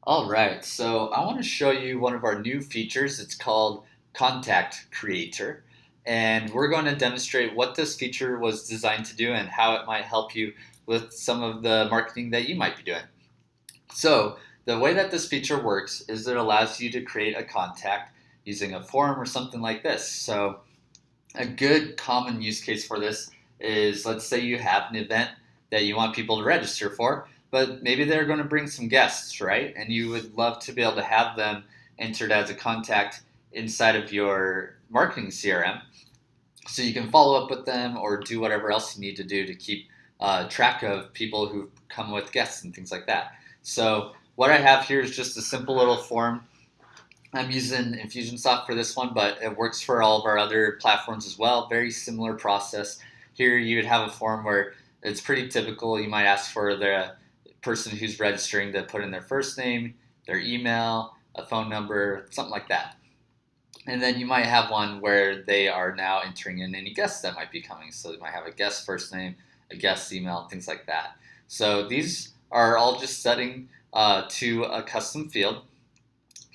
All right, so I want to show you one of our new features. It's called Contact Creator, and we're going to demonstrate what this feature was designed to do and how it might help you with some of the marketing that you might be doing. So, the way that this feature works is it allows you to create a contact using a form or something like this. So, a good common use case for this is, let's say you have an event that you want people to register for, but maybe they're going to bring some guests, right? And you would love to be able to have them entered as a contact inside of your marketing CRM so you can follow up with them or do whatever else you need to do to keep track of people who come with guests and things like that. So what I have here is just a simple little form. I'm using Infusionsoft for this one, but it works for all of our other platforms as well. Very similar process. Here you would have a form where it's pretty typical. You might ask for the person who's registering to put in their first name, their email, a phone number, something like that. And then you might have one where they are now entering in any guests that might be coming. So they might have a guest first name, a guest email, things like that. So these are all just setting to a custom field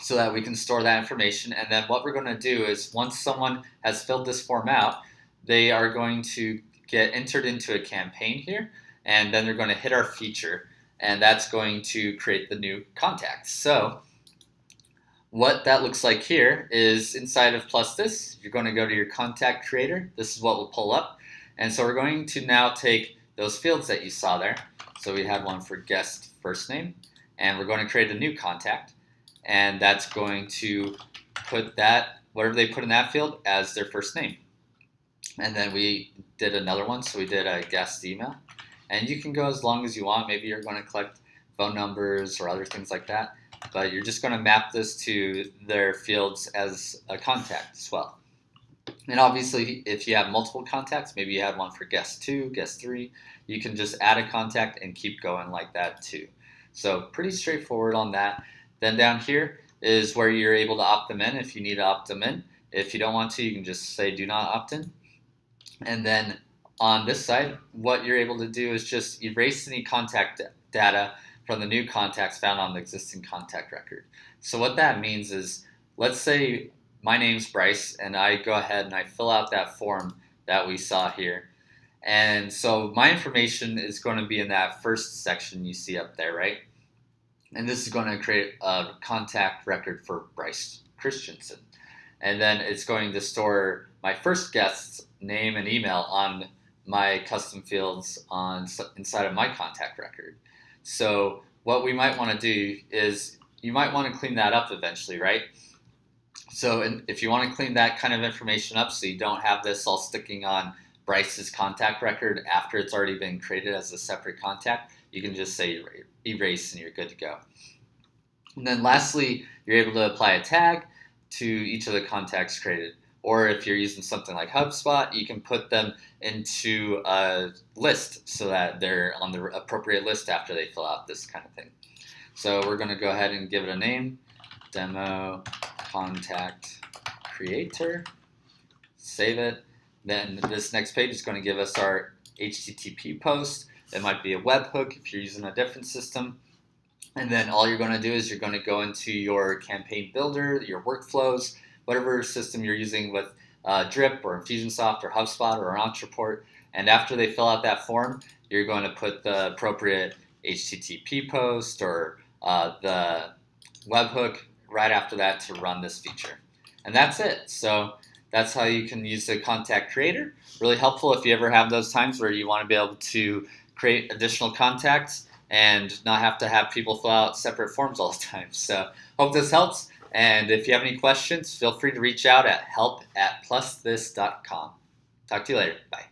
so that we can store that information. And then what we're going to do is once someone has filled this form out, they are going to get entered into a campaign here, and then they're going to hit our feature, and that's going to create the new contact. So what that looks like here is inside of Plus This, you're going to go to your contact creator. This is what will pull up. And so we're going to now take those fields that you saw there. So we had one for guest first name, and we're going to create a new contact. And that's going to put that, whatever they put in that field, as their first name. And then we did another one, so we did a guest email. And you can go as long as you want. Maybe you're going to collect phone numbers or other things like that. But you're just going to map this to their fields as a contact as well. And obviously, if you have multiple contacts, maybe you have one for guest 2, guest 3, you can just add a contact and keep going like that too. So pretty straightforward on that. Then down here is where you're able to opt them in if you need to opt them in. If you don't want to, you can just say do not opt in. And then on this side, what you're able to do is just erase any contact data from the new contacts found on the existing contact record. So what that means is, let's say my name's Bryce, and I go ahead and I fill out that form that we saw here. And so my information is going to be in that first section you see up there, right? And this is going to create a contact record for Bryce Christensen. And then it's going to store my first guest's name and email on my custom fields inside of my contact record. So what we might want to do is you might want to clean that up eventually, right? So if you want to clean that kind of information up so you don't have this all sticking on Bryce's contact record after it's already been created as a separate contact, you can just say erase and you're good to go. And then lastly, you're able to apply a tag to each of the contacts created. Or if you're using something like HubSpot, you can put them into a list so that they're on the appropriate list after they fill out this kind of thing. So we're going to go ahead and give it a name, Demo Contact Creator, save it. Then this next page is going to give us our HTTP post. It might be a webhook if you're using a different system. And then all you're going to do is you're going to go into your campaign builder, your workflows, whatever system you're using with Drip or Infusionsoft or HubSpot or Ontraport. And after they fill out that form, you're going to put the appropriate HTTP post or the webhook right after that to run this feature. And that's it. So that's how you can use the Contact Creator. Really helpful if you ever have those times where you want to be able to create additional contacts and not have to have people fill out separate forms all the time. So hope this helps. And if you have any questions, feel free to reach out at help@plusthis.com. Talk to you later. Bye.